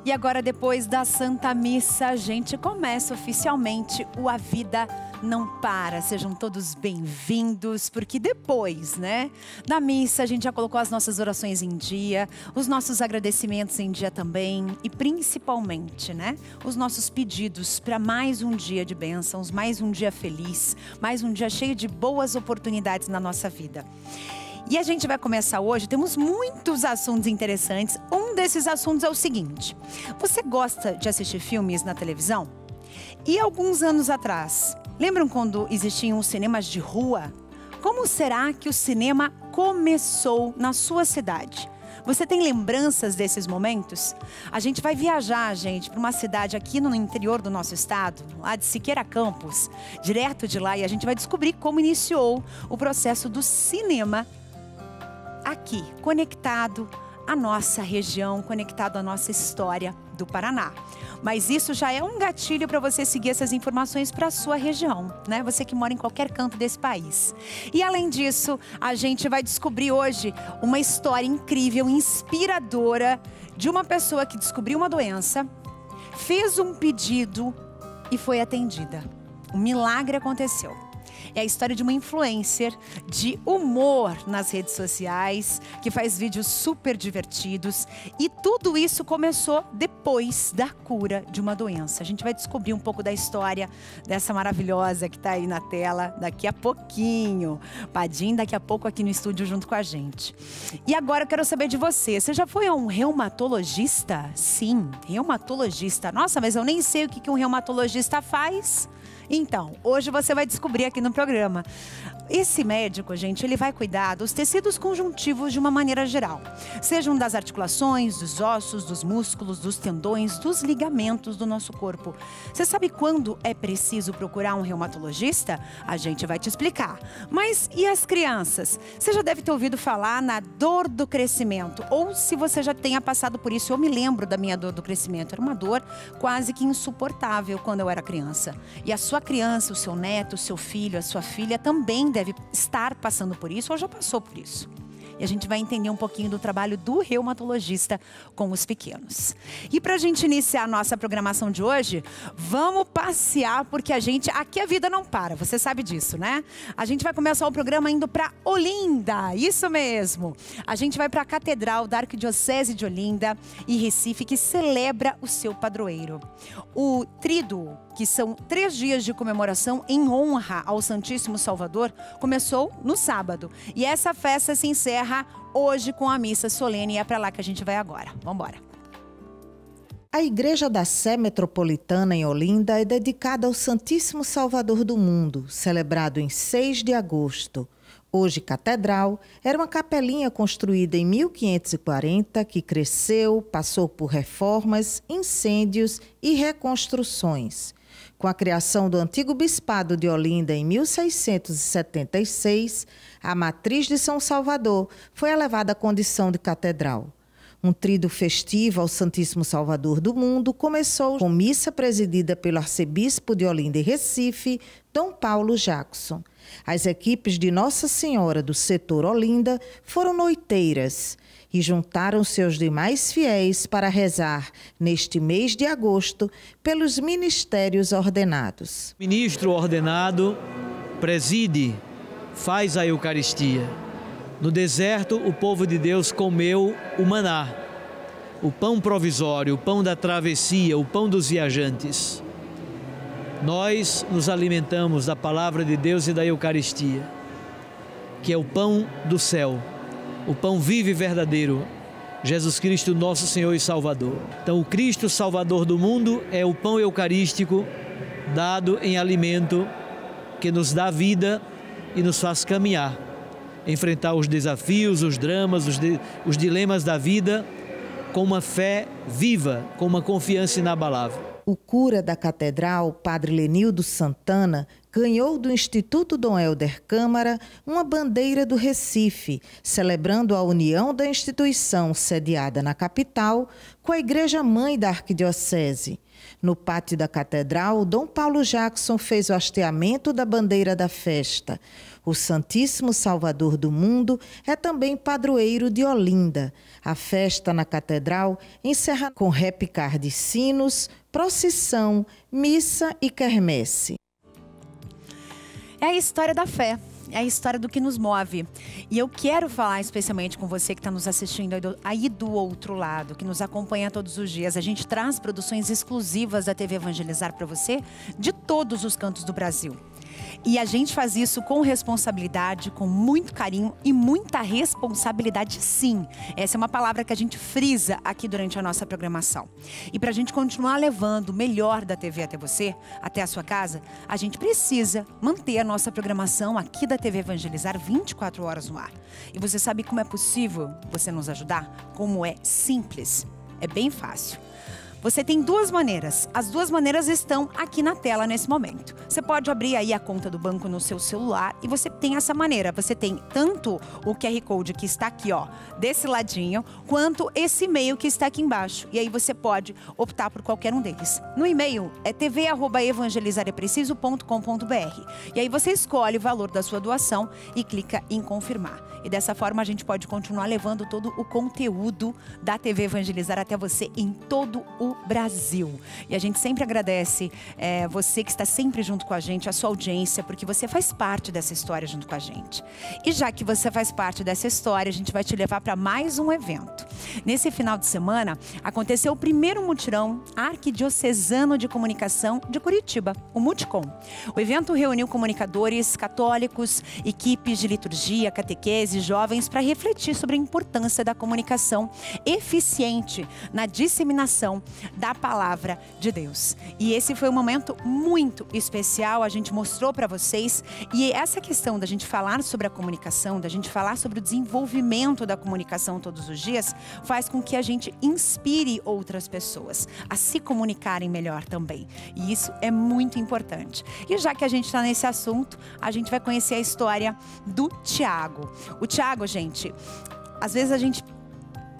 E agora, depois da Santa Missa, a gente começa oficialmente o A Vida Não Para. Sejam todos bem-vindos, porque depois, da missa, a gente já colocou as nossas orações em dia, os nossos agradecimentos em dia também e principalmente, os nossos pedidos para mais um dia de bênçãos, mais um dia feliz, mais um dia cheio de boas oportunidades na nossa vida. E a gente vai começar hoje, temos muitos assuntos interessantes. Um desses assuntos é o seguinte: você gosta de assistir filmes na televisão? E alguns anos atrás, lembram quando existiam os cinemas de rua? Como será que o cinema começou na sua cidade? Você tem lembranças desses momentos? A gente vai viajar, para uma cidade aqui no interior do nosso estado, lá de Siqueira Campos, direto de lá, e a gente vai descobrir como iniciou o processo do cinema aqui, conectado à nossa região, conectado à nossa história do Paraná. Mas isso já é um gatilho para você seguir essas informações para a sua região, Você que mora em qualquer canto desse país. E além disso, a gente vai descobrir hoje uma história incrível, inspiradora, de uma pessoa que descobriu uma doença, fez um pedido e foi atendida. Um milagre aconteceu. É a história de uma influencer de humor nas redes sociais, que faz vídeos super divertidos. E tudo isso começou depois da cura de uma doença. A gente vai descobrir um pouco da história dessa maravilhosa que está aí na tela daqui a pouquinho. Padim daqui a pouco aqui no estúdio junto com a gente. E agora eu quero saber de você. Você já foi a um reumatologista? Sim, reumatologista. Nossa, mas eu nem sei o que um reumatologista faz. Então, hoje você vai descobrir aqui no programa. Esse médico, ele vai cuidar dos tecidos conjuntivos de uma maneira geral. Sejam das articulações, dos ossos, dos músculos, dos tendões, dos ligamentos do nosso corpo. Você sabe quando é preciso procurar um reumatologista? A gente vai te explicar. Mas e as crianças? Você já deve ter ouvido falar na dor do crescimento. Ou se você já tenha passado por isso, eu me lembro da minha dor do crescimento. Era uma dor quase que insuportável quando eu era criança. E a sua criança, o seu neto, o seu filho, a sua filha também deve estar passando por isso ou já passou por isso. E a gente vai entender um pouquinho do trabalho do reumatologista com os pequenos. E para a gente iniciar a nossa programação de hoje, vamos passear, porque aqui a vida não para, você sabe disso, A gente vai começar o programa indo para Olinda, isso mesmo. A gente vai para a Catedral da Arquidiocese de Olinda e Recife, que celebra o seu padroeiro. O Tríduo, que são 3 dias de comemoração em honra ao Santíssimo Salvador, começou no sábado. E essa festa se encerra hoje com a missa solene, e é para lá que a gente vai agora. Vamos embora. A Igreja da Sé Metropolitana em Olinda é dedicada ao Santíssimo Salvador do Mundo, celebrado em 6 de agosto. Hoje catedral, era uma capelinha construída em 1540 que cresceu, passou por reformas, incêndios e reconstruções. Com a criação do antigo bispado de Olinda em 1676, a matriz de São Salvador foi elevada à condição de catedral. Um tríduo festivo ao Santíssimo Salvador do Mundo começou com missa presidida pelo arcebispo de Olinda e Recife, Dom Paulo Jackson. As equipes de Nossa Senhora do setor Olinda foram noiteiras e juntaram-se aos demais fiéis para rezar, neste mês de agosto, pelos ministérios ordenados. O ministro ordenado preside, faz a Eucaristia. No deserto, o povo de Deus comeu o maná, o pão provisório, o pão da travessia, o pão dos viajantes. Nós nos alimentamos da palavra de Deus e da Eucaristia, que é o pão do céu, o pão vivo e verdadeiro, Jesus Cristo, nosso Senhor e Salvador. Então, o Cristo Salvador do mundo é o pão eucarístico dado em alimento que nos dá vida e nos faz caminhar, enfrentar os desafios, os dramas, os dilemas da vida com uma fé viva, com uma confiança inabalável. o cura da catedral, padre Lenildo Santana, ganhou do Instituto Dom Helder Câmara uma bandeira do Recife, celebrando a união da instituição sediada na capital com a Igreja-mãe da Arquidiocese. No pátio da catedral, Dom Paulo Jackson fez o hasteamento da bandeira da festa. O Santíssimo Salvador do Mundo é também padroeiro de Olinda. A festa na catedral encerra com repicar de sinos, procissão, missa e quermesse. É a história da fé. É a história do que nos move. E eu quero falar especialmente com você que está nos assistindo aí do outro lado, que nos acompanha todos os dias. A gente traz produções exclusivas da TV Evangelizar para você de todos os cantos do Brasil. E a gente faz isso com responsabilidade, com muito carinho e muita responsabilidade, sim. Essa é uma palavra que a gente frisa aqui durante a nossa programação. E para a gente continuar levando o melhor da TV até você, até a sua casa, a gente precisa manter a nossa programação aqui da TV Evangelizar 24 horas no ar. E você sabe como é possível você nos ajudar? Como é simples. É bem fácil. Você tem duas maneiras. As duas maneiras estão aqui na tela nesse momento. Você pode abrir aí a conta do banco no seu celular e você tem essa maneira. Você tem tanto o QR Code que está aqui, ó, desse ladinho, quanto esse e-mail que está aqui embaixo. E aí você pode optar por qualquer um deles. No e-mail é tv@evangelizarepreciso.com.br. E aí você escolhe o valor da sua doação e clica em confirmar. E dessa forma a gente pode continuar levando todo o conteúdo da TV Evangelizar até você em todo o Brasil. E a gente sempre agradece você que está sempre junto com a gente, a sua audiência, porque você faz parte dessa história junto com a gente. E já que você faz parte dessa história, a gente vai te levar para mais um evento. Nesse final de semana, aconteceu o primeiro mutirão arquidiocesano de comunicação de Curitiba, o Muticom. O evento reuniu comunicadores católicos, equipes de liturgia, catequese, jovens para refletir sobre a importância da comunicação eficiente na disseminação da palavra de Deus. E esse foi um momento muito especial, a gente mostrou para vocês. E essa questão da gente falar sobre a comunicação, da gente falar sobre o desenvolvimento da comunicação todos os dias, faz com que a gente inspire outras pessoas a se comunicarem melhor também. E isso é muito importante. E já que a gente está nesse assunto, a gente vai conhecer a história do Tiago. O Tiago, gente, às vezes a gente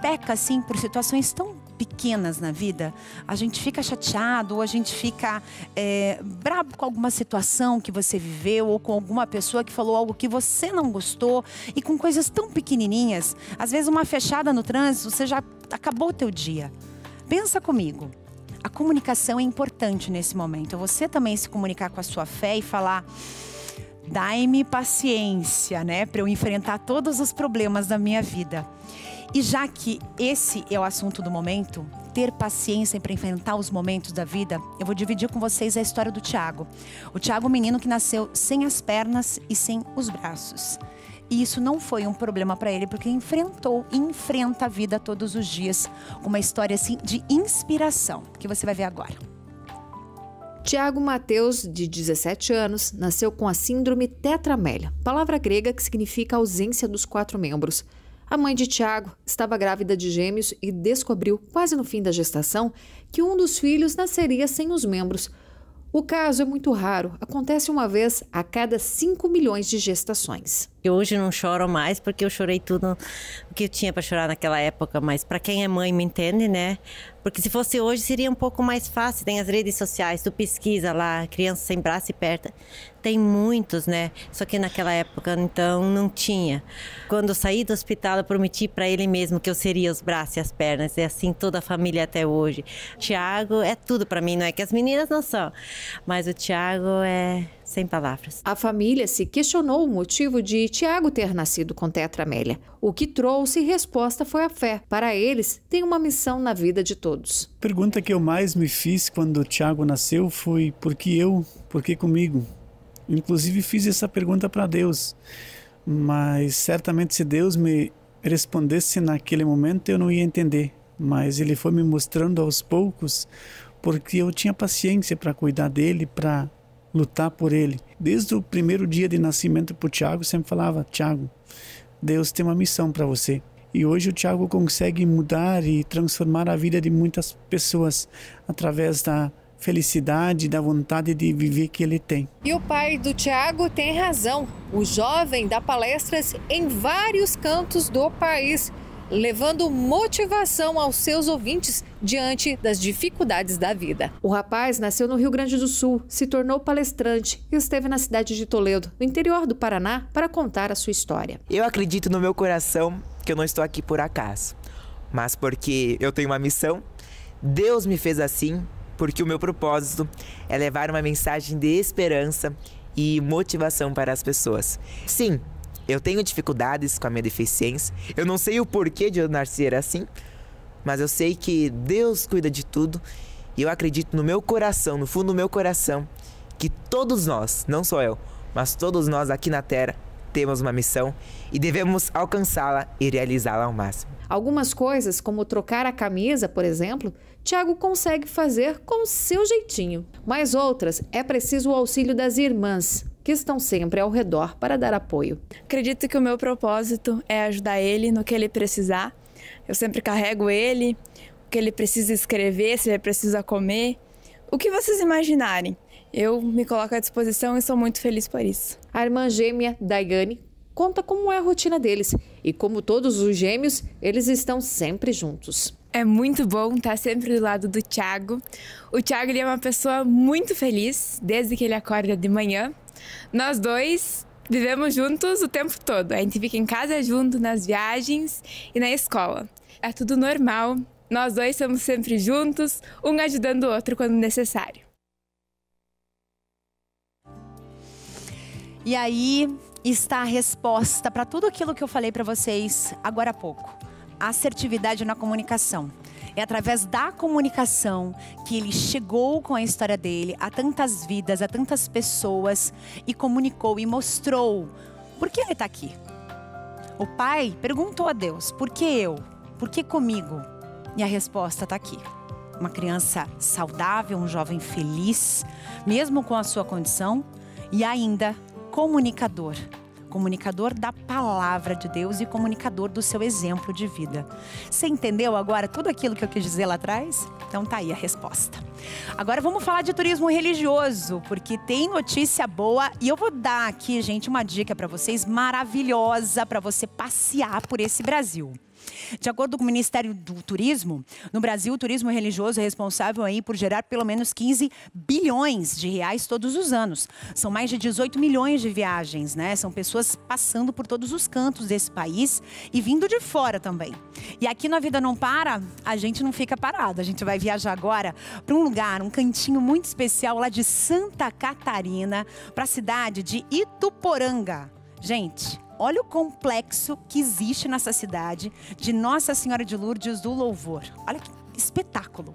peca assim por situações tão pequenas na vida, a gente fica chateado ou a gente fica bravo com alguma situação que você viveu ou com alguma pessoa que falou algo que você não gostou, e com coisas tão pequenininhas, às vezes uma fechada no trânsito, você já acabou o teu dia. Pensa comigo, a comunicação é importante nesse momento, você também se comunicar com a sua fé e falar: dai-me paciência, né, para eu enfrentar todos os problemas da minha vida. E já que esse é o assunto do momento, ter paciência para enfrentar os momentos da vida, eu vou dividir com vocês a história do Tiago. O Tiago, um menino que nasceu sem as pernas e sem os braços. E isso não foi um problema para ele, porque enfrentou e enfrenta a vida todos os dias. Uma história assim de inspiração, que você vai ver agora. Tiago Mateus, de 17 anos, nasceu com a síndrome tetramélia, palavra grega que significa ausência dos 4 membros. A mãe de Tiago estava grávida de gêmeos e descobriu, quase no fim da gestação, que um dos filhos nasceria sem os membros. O caso é muito raro, acontece uma vez a cada 5 milhões de gestações. Eu hoje não choro mais porque eu chorei tudo o que eu tinha para chorar naquela época, mas para quem é mãe me entende, né? Porque se fosse hoje seria um pouco mais fácil, tem as redes sociais, tu pesquisa lá, criança sem braço e perna, tem muitos, né? Só que naquela época, então, não tinha. Quando eu saí do hospital, eu prometi para ele mesmo que eu seria os braços e as pernas, é assim toda a família até hoje. Tiago é tudo para mim, não é que as meninas não são, mas o Tiago é sem palavras. A família se questionou o motivo de Tiago ter nascido com tetramélia. O que trouxe resposta foi a fé. Para eles, tem uma missão na vida de todos. A pergunta que eu mais me fiz quando o Tiago nasceu foi: por que eu? Por que comigo? Inclusive fiz essa pergunta para Deus. Mas certamente se Deus me respondesse naquele momento, eu não ia entender. Mas Ele foi me mostrando aos poucos, porque eu tinha paciência para cuidar dele, para lutar por ele. Desde o primeiro dia de nascimento para o Tiago, sempre falava: Tiago, Deus tem uma missão para você. E hoje o Tiago consegue mudar e transformar a vida de muitas pessoas através da felicidade, da vontade de viver que ele tem. E o pai do Tiago tem razão. O jovem dá palestras em vários cantos do país, levando motivação aos seus ouvintes diante das dificuldades da vida. O rapaz nasceu no Rio Grande do Sul, se tornou palestrante e esteve na cidade de Toledo, no interior do Paraná, para contar a sua história. Eu acredito no meu coração que eu não estou aqui por acaso, mas porque eu tenho uma missão. Deus me fez assim porque o meu propósito é levar uma mensagem de esperança e motivação para as pessoas. Sim, eu tenho dificuldades com a minha deficiência, eu não sei o porquê de eu nascer assim, mas eu sei que Deus cuida de tudo e eu acredito no meu coração, no fundo do meu coração, que todos nós, não só eu, mas todos nós aqui na Terra, temos uma missão e devemos alcançá-la e realizá-la ao máximo. Algumas coisas, como trocar a camisa, por exemplo, Tiago consegue fazer com seu jeitinho. Mas outras, é preciso o auxílio das irmãs, que estão sempre ao redor para dar apoio. Acredito que o meu propósito é ajudar ele no que ele precisar. Eu sempre carrego ele, o que ele precisa escrever, se ele precisa comer. O que vocês imaginarem, eu me coloco à disposição e sou muito feliz por isso. A irmã gêmea, Daiane, conta como é a rotina deles. E como todos os gêmeos, eles estão sempre juntos. É muito bom estar sempre do lado do Tiago. O Tiago ele é uma pessoa muito feliz, desde que ele acorda de manhã. Nós dois vivemos juntos o tempo todo. A gente fica em casa junto, nas viagens e na escola. É tudo normal. Nós dois estamos sempre juntos, um ajudando o outro quando necessário. E aí está a resposta para tudo aquilo que eu falei para vocês agora há pouco. A assertividade na comunicação. É através da comunicação que ele chegou com a história dele a tantas vidas, a tantas pessoas e comunicou e mostrou por que ele está aqui. O pai perguntou a Deus, por que eu? Por que comigo? E a resposta está aqui. Uma criança saudável, um jovem feliz, mesmo com a sua condição, e ainda comunicador. Comunicador da palavra de Deus e comunicador do seu exemplo de vida. Você entendeu agora tudo aquilo que eu quis dizer lá atrás? Então tá aí a resposta. Agora vamos falar de turismo religioso, porque tem notícia boa e eu vou dar aqui, gente, uma dica para vocês maravilhosa para você passear por esse Brasil. De acordo com o Ministério do Turismo, no Brasil, o turismo religioso é responsável aí por gerar pelo menos 15 bilhões de reais todos os anos. São mais de 18 milhões de viagens, né? São pessoas passando por todos os cantos desse país e vindo de fora também. E aqui no A Vida Não Para, a gente não fica parado. A gente vai viajar agora para um lugar, um cantinho muito especial lá de Santa Catarina, para a cidade de Ituporanga. Gente, olha o complexo que existe nessa cidade de Nossa Senhora de Lourdes do Louvor. Olha que espetáculo.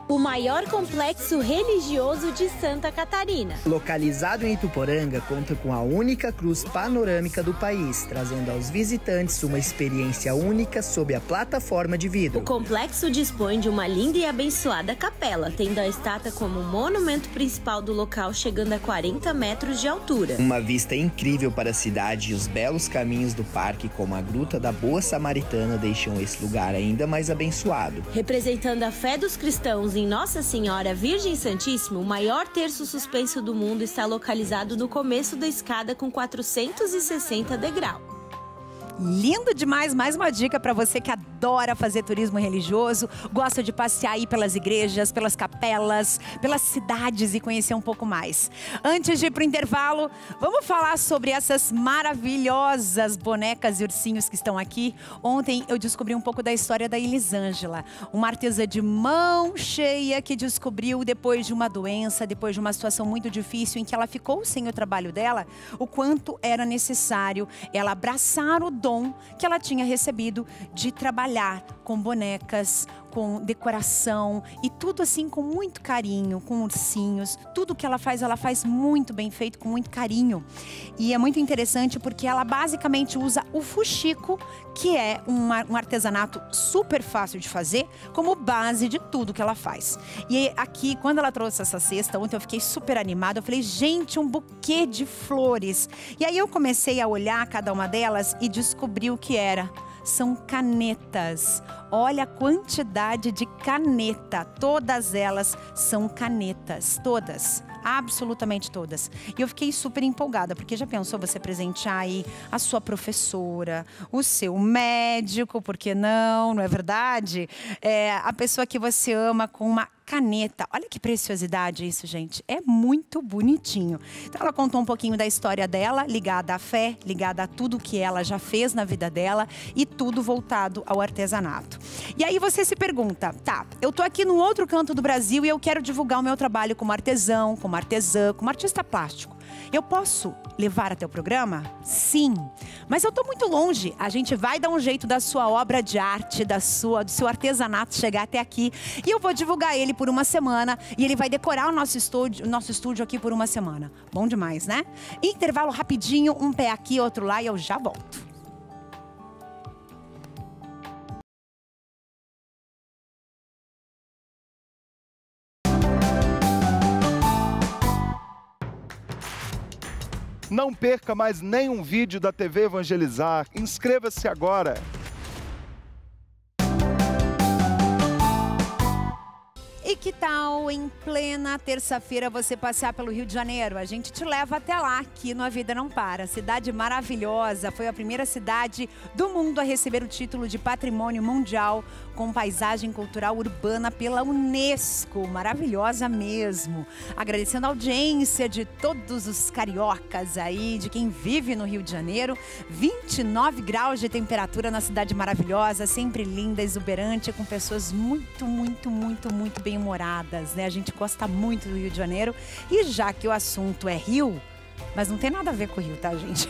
O maior complexo religioso de Santa Catarina. Localizado em Ituporanga, conta com a única cruz panorâmica do país, trazendo aos visitantes uma experiência única sob a plataforma de vidro. O complexo dispõe de uma linda e abençoada capela, tendo a estátua como monumento principal do local, chegando a 40 metros de altura. Uma vista incrível para a cidade e os belos caminhos do parque, como a Gruta da Boa Samaritana, deixam esse lugar ainda mais abençoado. Representando a fé dos cristãos em Nossa Senhora Virgem Santíssima, o maior terço suspenso do mundo está localizado no começo da escada com 460 degraus. Lindo demais, mais uma dica para você que adora fazer turismo religioso, gosta de passear aí pelas igrejas, pelas capelas, pelas cidades e conhecer um pouco mais. Antes de ir para o intervalo, vamos falar sobre essas maravilhosas bonecas e ursinhos que estão aqui. Ontem eu descobri um pouco da história da Elisângela, uma artesã de mão cheia que descobriu depois de uma doença, depois de uma situação muito difícil em que ela ficou sem o trabalho dela, o quanto era necessário ela abraçar o dom que ela tinha recebido de trabalhar com bonecas, com decoração e tudo assim com muito carinho, com ursinhos. Tudo que ela faz muito bem feito, com muito carinho. E é muito interessante porque ela basicamente usa o fuxico, que é um artesanato super fácil de fazer, como base de tudo que ela faz. E aqui, quando ela trouxe essa cesta, ontem eu fiquei super animada. Eu falei, gente, um buquê de flores. E aí eu comecei a olhar cada uma delas e descobri o que era. são canetas. Olha a quantidade de caneta. Todas elas são canetas. Todas. Absolutamente todas. E eu fiquei super empolgada, porque já pensou você presentear aí a sua professora, o seu médico, por que não é verdade? A pessoa que você ama com uma caneta. Olha que preciosidade isso, gente. É muito bonitinho. Então ela contou um pouquinho da história dela, ligada à fé, ligada a tudo que ela já fez na vida dela e tudo voltado ao artesanato. E aí você se pergunta, tá, eu tô aqui no outro canto do Brasil e eu quero divulgar o meu trabalho como artesão, como artesã, como artista plástico. Eu posso levar até o programa? Sim. Mas eu estou muito longe. A gente vai dar um jeito da sua obra de arte, do seu artesanato chegar até aqui. E eu vou divulgar ele por uma semana. E ele vai decorar o nosso estúdio aqui por uma semana. Bom demais, né? Intervalo rapidinho, um pé aqui, outro lá e eu já volto. Não perca mais nenhum vídeo da TV Evangelizar. Inscreva-se agora. E que tal, em plena terça-feira, você passear pelo Rio de Janeiro? A gente te leva até lá, aqui no A Vida Não Para. Cidade maravilhosa, foi a primeira cidade do mundo a receber o título de Patrimônio Mundial com paisagem cultural urbana pela Unesco. Maravilhosa mesmo. Agradecendo a audiência de todos os cariocas aí, de quem vive no Rio de Janeiro. 29 graus de temperatura na cidade maravilhosa, sempre linda, exuberante, com pessoas muito bem-humoradas, né? A gente gosta muito do Rio de Janeiro. E já que o assunto é Rio, mas não tem nada a ver com o Rio, tá, gente?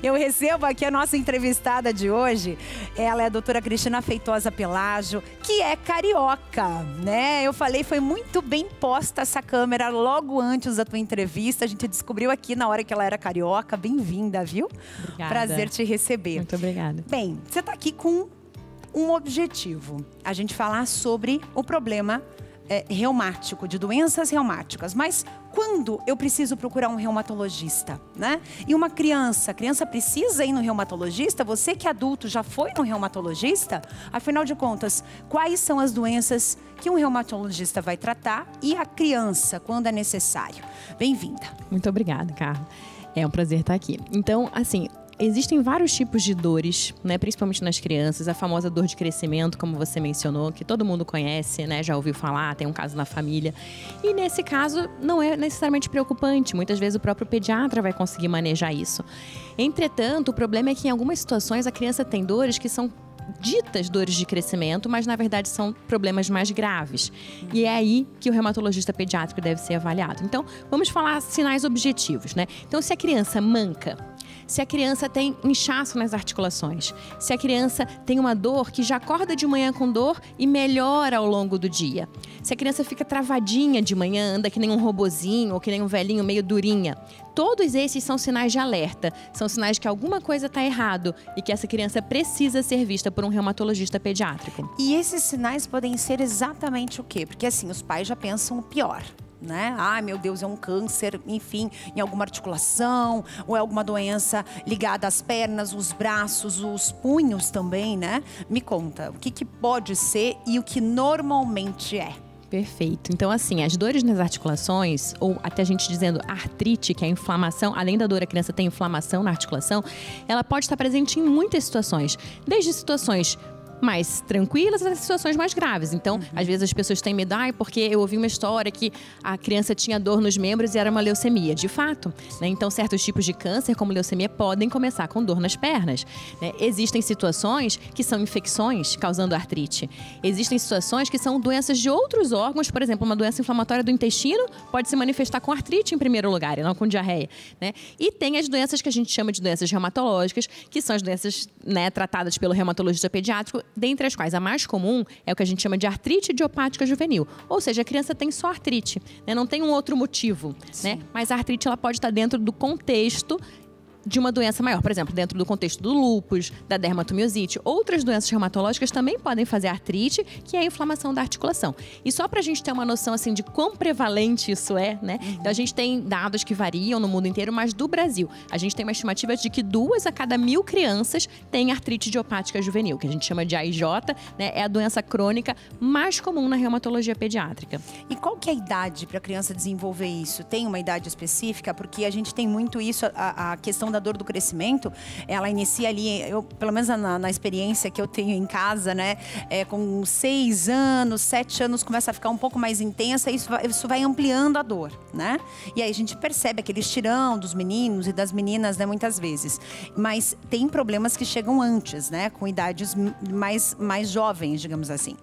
Eu recebo aqui a nossa entrevistada de hoje. Ela é a doutora Cristina Feitosa Pelágio, que é carioca, né? Eu falei, foi muito bem posta essa câmera logo antes da tua entrevista. A gente descobriu aqui na hora que ela era carioca. Bem-vinda, viu? Obrigada. Prazer te receber. Muito obrigada. Bem, você tá aqui com um objetivo. A gente falar sobre o problema reumático, de doenças reumáticas. Mas quando eu preciso procurar um reumatologista, né? E uma criança precisa ir no reumatologista? Você que é adulto já foi no reumatologista? Afinal de contas, quais são as doenças que um reumatologista vai tratar e a criança, quando é necessário? Bem-vinda. Muito obrigada, Carla. É um prazer estar aqui. Então, assim, existem vários tipos de dores, né? Principalmente nas crianças. A famosa dor de crescimento, como você mencionou, que todo mundo conhece, né? Já ouviu falar, tem um caso na família. E nesse caso, não é necessariamente preocupante. Muitas vezes o próprio pediatra vai conseguir manejar isso. Entretanto, o problema é que em algumas situações a criança tem dores que são ditas dores de crescimento, mas na verdade são problemas mais graves. E é aí que o reumatologista pediátrico deve ser avaliado. Então, vamos falar sinais objetivos, né? Então, se a criança manca, se a criança tem inchaço nas articulações, se a criança tem uma dor que já acorda de manhã com dor e melhora ao longo do dia, se a criança fica travadinha de manhã, anda que nem um robozinho ou que nem um velhinho meio durinha, todos esses são sinais de alerta, são sinais de que alguma coisa está errado e que essa criança precisa ser vista por um reumatologista pediátrico. E esses sinais podem ser exatamente o quê? Porque assim, os pais já pensam o pior, né? Ai, meu Deus, é um câncer, enfim, em alguma articulação, ou é alguma doença ligada às pernas, os braços, os punhos também, né? Me conta, o que pode ser e o que normalmente é? Perfeito. Então, assim, as dores nas articulações, ou até a gente dizendo artrite, que é a inflamação, além da dor, a criança tem inflamação na articulação, ela pode estar presente em muitas situações, desde situações mais tranquilas às situações mais graves. Então, às vezes as pessoas têm medo, porque eu ouvi uma história que a criança tinha dor nos membros e era uma leucemia. De fato, né? Então, certos tipos de câncer, como leucemia, podem começar com dor nas pernas, né? Existem situações que são infecções causando artrite. Existem situações que são doenças de outros órgãos, por exemplo, uma doença inflamatória do intestino pode se manifestar com artrite em primeiro lugar, e não com diarreia, né? E tem as doenças que a gente chama de doenças reumatológicas, que são as doenças, né, tratadas pelo reumatologista pediátrico, dentre as quais a mais comum é o que a gente chama de artrite idiopática juvenil. Ou seja, a criança tem só artrite, né? Não tem um outro motivo, né? Mas a artrite ela pode estar dentro do contexto de uma doença maior. Por exemplo, dentro do contexto do lúpus, da dermatomiosite, outras doenças reumatológicas também podem fazer artrite, que é a inflamação da articulação. E só pra gente ter uma noção, assim, de quão prevalente isso é, né? Então, a gente tem dados que variam no mundo inteiro, mas do Brasil, a gente tem uma estimativa de que 2 a cada 1000 crianças têm artrite idiopática juvenil, que a gente chama de AIJ, né? É a doença crônica mais comum na reumatologia pediátrica. E qual que é a idade para a criança desenvolver isso? Tem uma idade específica? Porque a gente tem muito isso, a questão da dor do crescimento, ela inicia ali, pelo menos na experiência que eu tenho em casa, né? Com 6 anos, 7 anos, começa a ficar um pouco mais intensa e isso vai ampliando a dor, né? E aí a gente percebe aquele estirão dos meninos e das meninas, né? Muitas vezes. Mas tem problemas que chegam antes, né? Com idades mais jovens, digamos assim.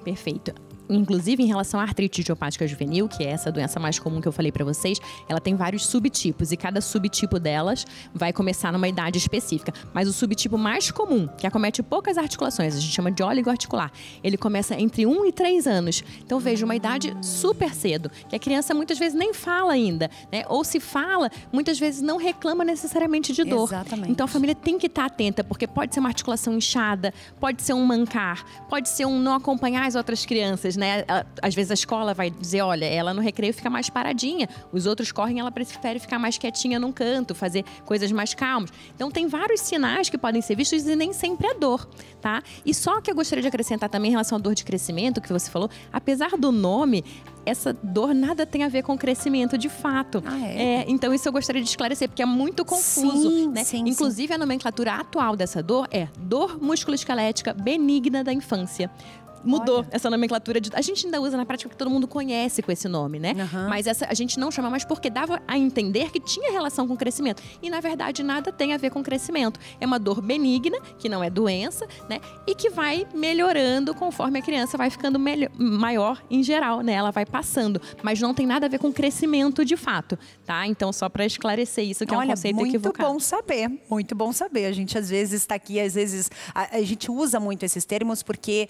Perfeito. Inclusive, em relação à artrite idiopática juvenil, que é essa doença mais comum que eu falei para vocês, ela tem vários subtipos e cada subtipo delas vai começar numa idade específica. Mas o subtipo mais comum, que acomete poucas articulações, a gente chama de oligoarticular, ele começa entre 1 e 3 anos. Então, veja, uma idade super cedo, que a criança muitas vezes nem fala ainda, né? Ou se fala, muitas vezes não reclama necessariamente de dor. Exatamente. Então, a família tem que estar atenta, porque pode ser uma articulação inchada, pode ser um mancar, pode ser um não acompanhar as outras crianças, né? Às vezes a escola vai dizer, olha, ela no recreio fica mais paradinha, os outros correm, ela prefere ficar mais quietinha num canto, fazer coisas mais calmas. Então tem vários sinais que podem ser vistos e nem sempre é dor, tá? E só que eu gostaria de acrescentar também em relação à dor de crescimento, que você falou, apesar do nome, essa dor nada tem a ver com crescimento de fato. Então isso eu gostaria de esclarecer, porque é muito confuso, sim, né? Sim, inclusive, a nomenclatura atual dessa dor é dor musculoesquelética benigna da infância. Mudou essa nomenclatura. A gente ainda usa na prática porque todo mundo conhece com esse nome, né? Mas a gente não chama mais porque dava a entender que tinha relação com crescimento. E, na verdade, nada tem a ver com crescimento. É uma dor benigna, que não é doença, né? E que vai melhorando conforme a criança vai ficando maior em geral, né? Ela vai passando. Mas não tem nada a ver com crescimento de fato, tá? Então, só para esclarecer isso, que é um conceito equivocado. Muito bom saber. A gente, às vezes, está aqui, às vezes, a gente usa muito esses termos porque...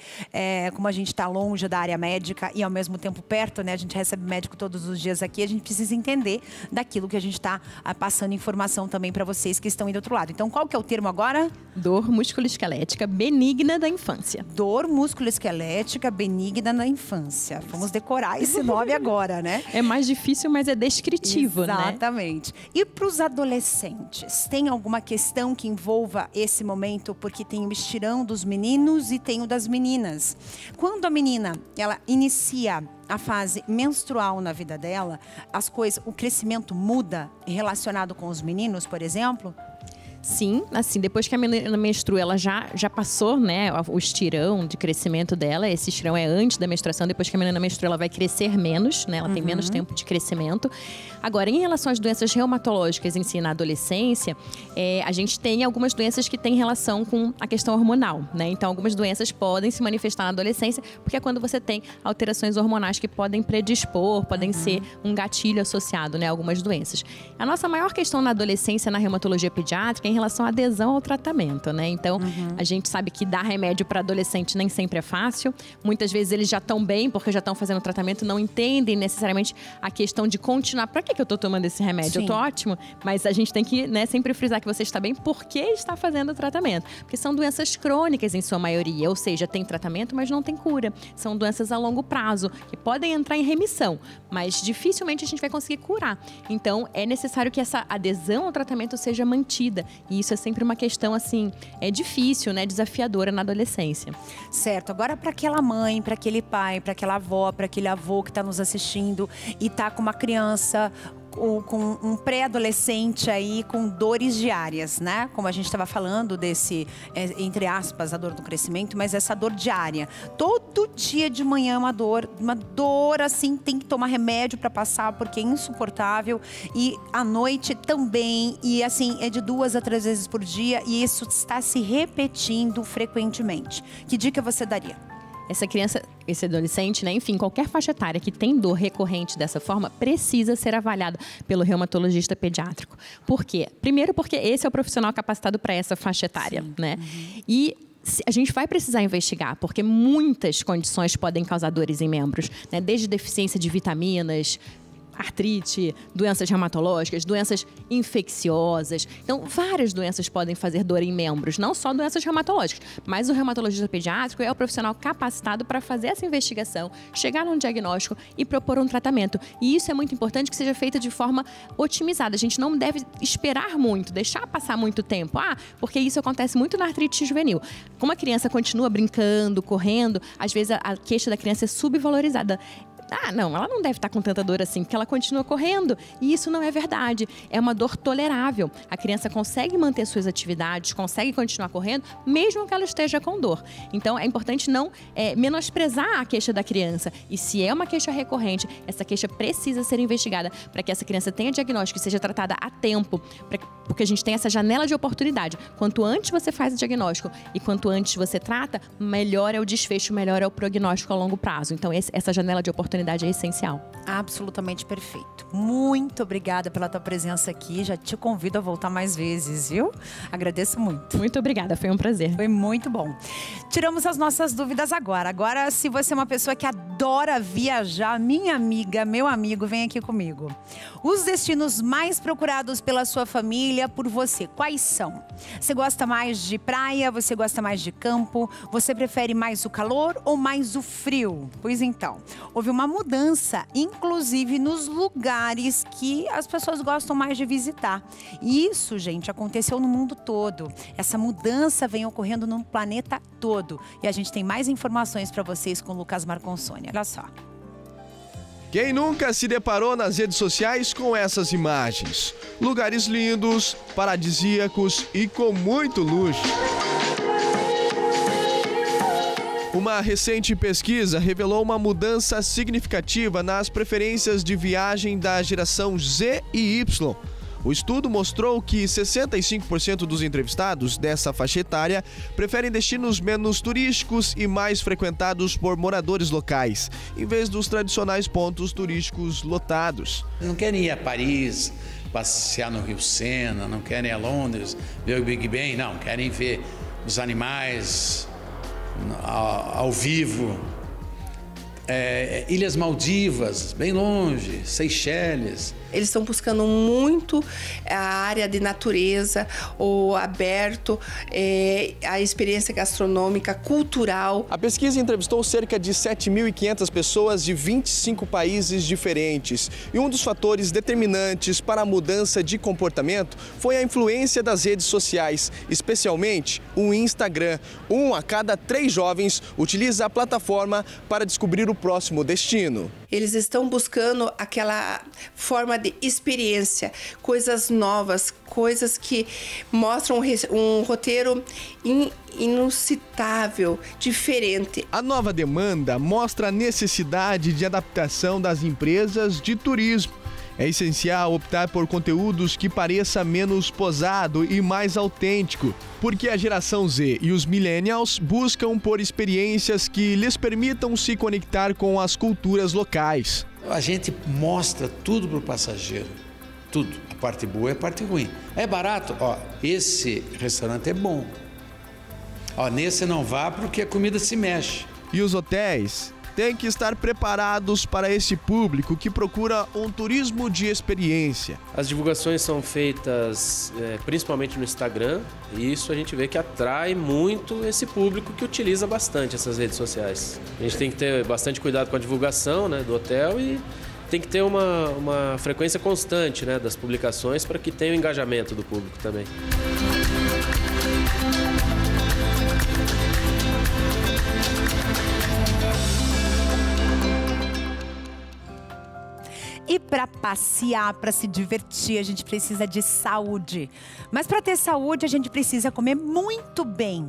como a gente está longe da área médica e ao mesmo tempo perto, né? A gente recebe médico todos os dias aqui, a gente precisa entender daquilo que a gente está passando informação também para vocês que estão aí do outro lado. Então, qual que é o termo agora? Dor musculoesquelética benigna da infância. Dor musculoesquelética benigna da infância. Vamos decorar esse nome agora, né? É mais difícil, mas é descritivo, né? Exatamente. E para os adolescentes, tem alguma questão que envolva esse momento? Porque tem o estirão dos meninos e tem o das meninas. Quando a menina, ela inicia a fase menstrual na vida dela, o crescimento muda relacionado com os meninos, por exemplo? Sim, assim, depois que a menina menstrua, ela já passou, né, o estirão de crescimento dela. Esse estirão é antes da menstruação. Depois que a menina menstrua, ela vai crescer menos, né? Ela tem menos tempo de crescimento. Agora, em relação às doenças reumatológicas em si na adolescência, a gente tem algumas doenças que têm relação com a questão hormonal, né? Então, algumas doenças podem se manifestar na adolescência, porque é quando você tem alterações hormonais que podem predispor, podem ser um gatilho associado, né, a algumas doenças. A nossa maior questão na adolescência, na reumatologia pediátrica, é em relação à adesão ao tratamento, né? Então, a gente sabe que dar remédio para adolescente nem sempre é fácil. Muitas vezes eles já estão bem, porque já estão fazendo tratamento, não entendem necessariamente a questão de continuar. Para que eu estou tomando esse remédio? Sim. Eu tô ótimo, mas a gente tem que, né, sempre frisar que você está bem porque está fazendo o tratamento. Porque são doenças crônicas em sua maioria, ou seja, tem tratamento, mas não tem cura. São doenças a longo prazo, que podem entrar em remissão, mas dificilmente a gente vai conseguir curar. Então, é necessário que essa adesão ao tratamento seja mantida. E isso é sempre uma questão, assim, difícil, né, desafiadora na adolescência. Certo. Agora, para aquela mãe, para aquele pai, para aquela avó, para aquele avô que está nos assistindo e está com uma criança, com um pré-adolescente aí com dores diárias, né? Como a gente estava falando desse, entre aspas, a dor do crescimento, mas essa dor diária. Todo dia de manhã é uma dor assim, tem que tomar remédio para passar porque é insuportável. E à noite também, e assim, é de 2 a 3 vezes por dia e isso está se repetindo frequentemente. Que dica você daria? Essa criança, esse adolescente, né, enfim, qualquer faixa etária que tem dor recorrente dessa forma, precisa ser avaliado pelo reumatologista pediátrico. Por quê? Primeiro porque esse é o profissional capacitado para essa faixa etária, né? E a gente vai precisar investigar, porque muitas condições podem causar dores em membros, né? Desde deficiência de vitaminas, artrite, doenças reumatológicas, doenças infecciosas. Então, várias doenças podem fazer dor em membros, não só doenças reumatológicas, mas o reumatologista pediátrico é o profissional capacitado para fazer essa investigação, chegar num diagnóstico e propor um tratamento. E isso é muito importante que seja feito de forma otimizada. A gente não deve esperar muito, deixar passar muito tempo. Porque isso acontece muito na artrite juvenil. Como a criança continua brincando, correndo, às vezes a queixa da criança é subvalorizada. Não, ela não deve estar com tanta dor assim, porque ela continua correndo. E isso não é verdade. É uma dor tolerável. A criança consegue manter suas atividades, consegue continuar correndo, mesmo que ela esteja com dor. Então, é importante não menosprezar a queixa da criança. E se é uma queixa recorrente, essa queixa precisa ser investigada para que essa criança tenha diagnóstico e seja tratada a tempo, porque a gente tem essa janela de oportunidade. Quanto antes você faz o diagnóstico e quanto antes você trata, melhor é o desfecho, melhor é o prognóstico a longo prazo. Então, essa janela de oportunidade é essencial. Absolutamente perfeito. Muito obrigada pela tua presença aqui. Já te convido a voltar mais vezes, viu? Agradeço muito. Muito obrigada, foi um prazer. Foi muito bom. Tiramos as nossas dúvidas agora. Agora, se você é uma pessoa que adora viajar, minha amiga, meu amigo, vem aqui comigo. Os destinos mais procurados pela sua família, por você, quais são? Você gosta mais de praia? Você gosta mais de campo? Você prefere mais o calor ou mais o frio? Pois então, houve uma mudança, inclusive nos lugares que as pessoas gostam mais de visitar. E isso, gente, aconteceu no mundo todo. Essa mudança vem ocorrendo no planeta todo. E a gente tem mais informações para vocês com o Lucas Marconsoni. Olha só. Quem nunca se deparou nas redes sociais com essas imagens? Lugares lindos, paradisíacos e com muito luxo. Uma recente pesquisa revelou uma mudança significativa nas preferências de viagem da geração Z e Y. O estudo mostrou que 65% dos entrevistados dessa faixa etária preferem destinos menos turísticos e mais frequentados por moradores locais, em vez dos tradicionais pontos turísticos lotados. Não querem ir a Paris, passear no Rio Sena, não querem ir a Londres, ver o Big Ben, não, querem ver os animais ao vivo, Ilhas Maldivas, bem longe, Seychelles. Eles estão buscando muito a área de natureza, o aberto, a experiência gastronômica, cultural. A pesquisa entrevistou cerca de 7.500 pessoas de 25 países diferentes. E um dos fatores determinantes para a mudança de comportamento foi a influência das redes sociais, especialmente o Instagram. 1 a cada 3 jovens utiliza a plataforma para descobrir o próximo destino. Eles estão buscando aquela forma de experiência, coisas novas, coisas que mostram um roteiro inusitável, diferente. A nova demanda mostra a necessidade de adaptação das empresas de turismo. É essencial optar por conteúdos que pareça menos posado e mais autêntico, porque a geração Z e os millennials buscam por experiências que lhes permitam se conectar com as culturas locais. A gente mostra tudo para o passageiro, tudo. A parte boa e a parte ruim. É barato? Esse restaurante é bom. Nesse não vá porque a comida se mexe. E os hotéis têm que estar preparados para esse público que procura um turismo de experiência. As divulgações são feitas principalmente no Instagram, e isso a gente vê que atrai muito esse público que utiliza bastante essas redes sociais. A gente tem que ter bastante cuidado com a divulgação, do hotel, e tem que ter uma frequência constante, das publicações para que tenha o engajamento do público também. E para passear, para se divertir, a gente precisa de saúde. Mas para ter saúde, a gente precisa comer muito bem.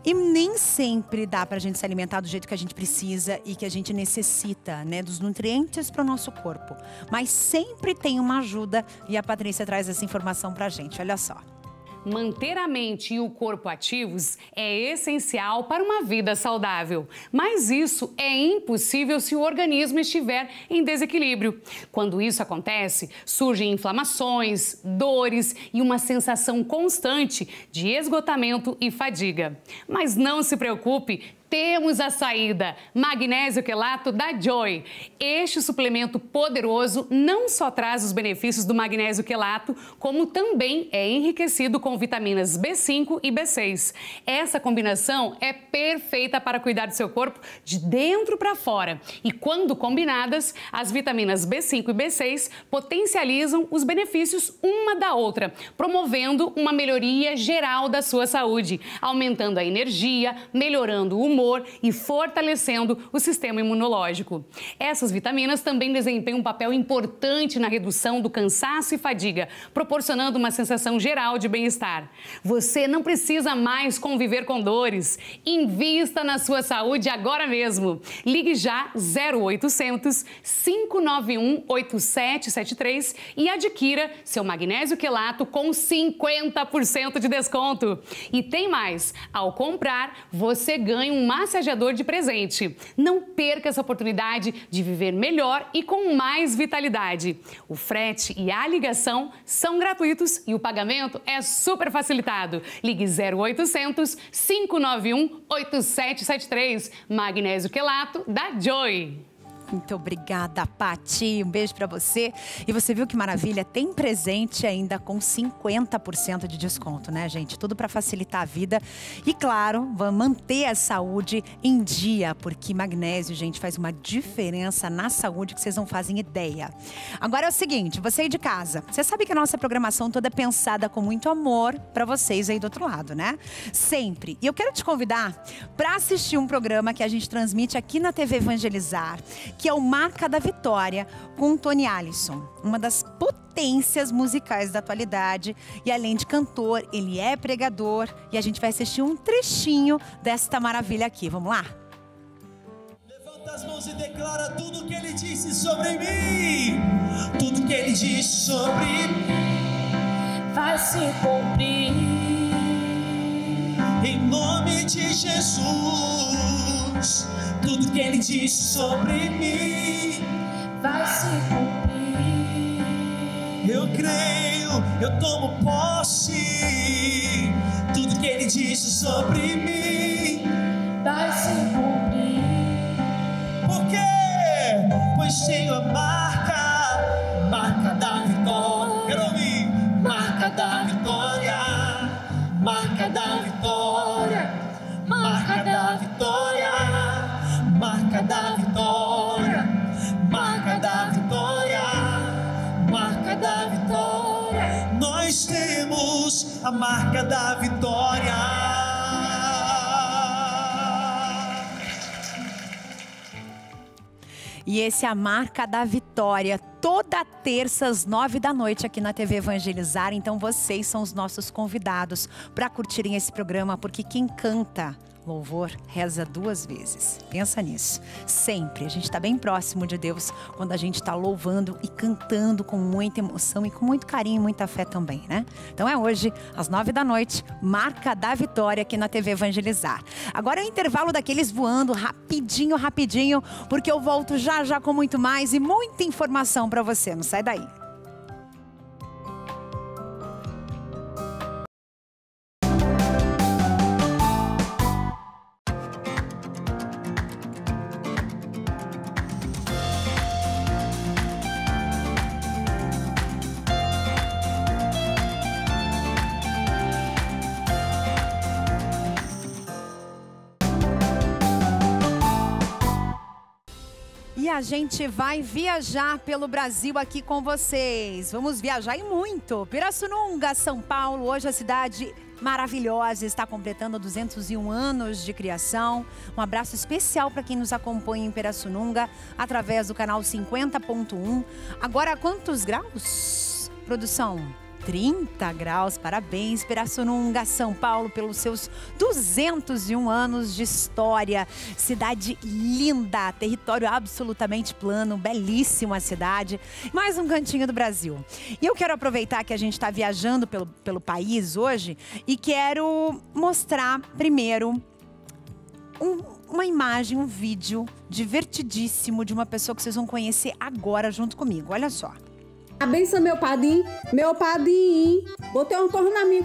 E nem sempre dá para a gente se alimentar do jeito que a gente precisa e que a gente necessita, dos nutrientes para o nosso corpo. Mas sempre tem uma ajuda e a Patrícia traz essa informação para a gente. Olha só. Manter a mente e o corpo ativos é essencial para uma vida saudável. Mas isso é impossível se o organismo estiver em desequilíbrio. Quando isso acontece, surgem inflamações, dores e uma sensação constante de esgotamento e fadiga. Mas não se preocupe, Temos a saída, magnésio quelato da Joy. Este suplemento poderoso não só traz os benefícios do magnésio quelato, como também é enriquecido com vitaminas B5 e B6. Essa combinação é perfeita para cuidar do seu corpo de dentro para fora. E quando combinadas, as vitaminas B5 e B6 potencializam os benefícios uma da outra, promovendo uma melhoria geral da sua saúde, aumentando a energia, melhorando o humor e fortalecendo o sistema imunológico. Essas vitaminas também desempenham um papel importante na redução do cansaço e fadiga, proporcionando uma sensação geral de bem-estar. Você não precisa mais conviver com dores. Invista na sua saúde agora mesmo. Ligue já 0800 591 8773 e adquira seu magnésio quelato com 50% de desconto. E tem mais, ao comprar, você ganha um massageador de presente. Não perca essa oportunidade de viver melhor e com mais vitalidade. O frete e a ligação são gratuitos e o pagamento é super facilitado. Ligue 0800 591 8773. Magnésio quelato da Joy. Muito obrigada, Pati. Um beijo pra você. E você viu que maravilha? Tem presente ainda com 50% de desconto, né, gente? Tudo para facilitar a vida. E, claro, vamos manter a saúde em dia, porque magnésio, gente, faz uma diferença na saúde que vocês não fazem ideia. Agora é o seguinte, você aí de casa, você sabe que a nossa programação toda é pensada com muito amor para vocês aí do outro lado, né? Sempre. E eu quero te convidar para assistir um programa que a gente transmite aqui na TV Evangelizar, que é o Marca da Vitória, com o Tony Allison, uma das potências musicais da atualidade. E além de cantor, ele é pregador. E a gente vai assistir um trechinho desta maravilha aqui. Vamos lá? Levanta as mãos e declara tudo que ele disse sobre mim. Tudo que ele disse sobre mim vai se cumprir. Em nome de Jesus. Tudo que ele disse sobre mim vai se cumprir. Eu creio, eu tomo posse. Tudo que ele disse sobre mim vai se cumprir. Por quê? Pois tenho a marca da vitória. Quero ouvir. Marca da vitória, marca da vitória, marca da vitória. Marca da vitória, marca da vitória, marca da vitória. Nós temos a marca da vitória. E esse é a Marca da Vitória, toda terça às 9 da noite aqui na TV Evangelizar. Então vocês são os nossos convidados para curtirem esse programa, porque quem canta louvor reza 2 vezes. Pensa nisso. Sempre. A gente está bem próximo de Deus quando a gente está louvando e cantando com muita emoção e com muito carinho e muita fé também, né? Então é hoje, às 9 da noite, Marca da Vitória aqui na TV Evangelizar. Agora é o intervalo daqueles voando rapidinho, rapidinho, porque eu volto já já com muito mais e muita informação para você. Não sai daí. E a gente vai viajar pelo Brasil aqui com vocês. Vamos viajar e muito. Pirassununga, São Paulo, hoje a cidade maravilhosa, está completando 201 anos de criação. Um abraço especial para quem nos acompanha em Pirassununga, através do canal 50.1. Agora, quantos graus, produção? 30 graus, parabéns, Pirassununga, São Paulo, pelos seus 201 anos de história. Cidade linda, território absolutamente plano, belíssima cidade. Mais um cantinho do Brasil. E eu quero aproveitar que a gente está viajando pelo país hoje e quero mostrar primeiro uma imagem, um vídeo divertidíssimo de uma pessoa que vocês vão conhecer agora junto comigo. Olha só. Abençoa meu padrinho, botei uma cor na minha